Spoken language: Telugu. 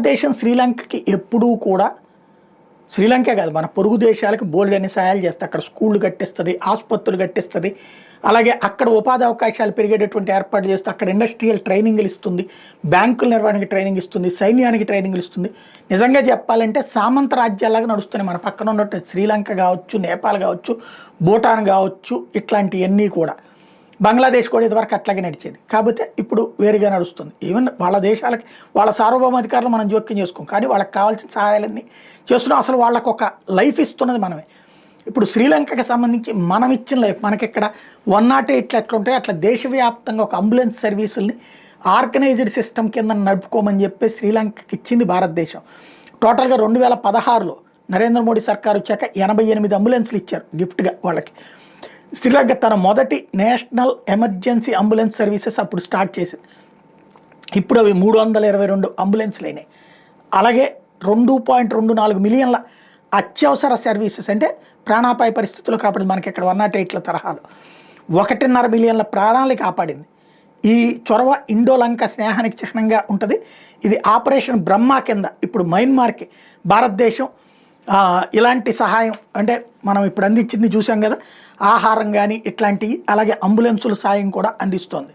భారతదేశం శ్రీలంకకి ఎప్పుడూ కూడా, శ్రీలంకే కాదు మన పొరుగు దేశాలకు బోలెడన్ని సహాయాలు చేస్తుంది. అక్కడ స్కూళ్ళు కట్టిస్తుంది, ఆసుపత్రులు కట్టిస్తుంది, అలాగే అక్కడ ఉపాధి అవకాశాలు పెరిగేటటువంటి ఏర్పాటు చేస్తుంది, అక్కడ ఇండస్ట్రియల్ ట్రైనింగ్లు ఇస్తుంది, బ్యాంకుల నిర్వహణకి ట్రైనింగ్ ఇస్తుంది, సైన్యానికి ట్రైనింగ్లు ఇస్తుంది. నిజంగా చెప్పాలంటే సామంత రాజ్యాలాగా నడుస్తున్నాయి మన పక్కన ఉన్నట్టు శ్రీలంక కావచ్చు, నేపాల్ కావచ్చు, భూటాన్ కావచ్చు, ఇట్లాంటివన్నీ కూడా. బంగ్లాదేశ్ కూడా ఇదివరకు అట్లాగే నడిచేది, కాకపోతే ఇప్పుడు వేరుగా నడుస్తుంది. ఈవెన్ వాళ్ళ దేశాలకి వాళ్ళ సార్వభౌమాధికారులు మనం జోక్యం చేసుకోం, కానీ వాళ్ళకి కావాల్సిన సహాయాలన్నీ చేస్తున్నాం. అసలు వాళ్ళకు ఒక లైఫ్ ఇస్తున్నది మనమే. ఇప్పుడు శ్రీలంకకి సంబంధించి మనం ఇచ్చిన లైఫ్ మనకి ఇక్కడ 108 ఎట్లా ఉంటాయి అట్లా దేశవ్యాప్తంగా ఒక అంబులెన్స్ సర్వీసుల్ని ఆర్గనైజ్డ్ సిస్టమ్ కింద నడుపుకోమని చెప్పి శ్రీలంకకి ఇచ్చింది భారతదేశం. టోటల్గా 2016లో నరేంద్ర మోడీ సర్కార్ వచ్చాక 88 అంబులెన్స్లు ఇచ్చారు గిఫ్ట్గా వాళ్ళకి. శ్రీలంక తన మొదటి నేషనల్ ఎమర్జెన్సీ అంబులెన్స్ సర్వీసెస్ అప్పుడు స్టార్ట్ చేసింది. ఇప్పుడు అవి 322 అంబులెన్స్లు అయినాయి. అలాగే 2.24 మిలియన్ల అత్యవసర సర్వీసెస్, అంటే ప్రాణాపాయ పరిస్థితుల్లో కాపాడింది. మనకి ఇక్కడ 108 తరహాలు 1.5 మిలియన్ల ప్రాణాలు కాపాడింది. ఈ చొరవ ఇండోలంక స్నేహానికి చిహ్నంగా ఉంటుంది. ఇది ఆపరేషన్ బ్రహ్మ కింద ఇప్పుడు మయన్మార్కి భారతదేశం ఇలాంటి సహాయం, అంటే మనం ఇప్పుడు అందించింది చూసాం కదా, ఆహారం కానీ ఇట్లాంటివి, అలాగే అంబులెన్సుల సాయం కూడా అందిస్తోంది.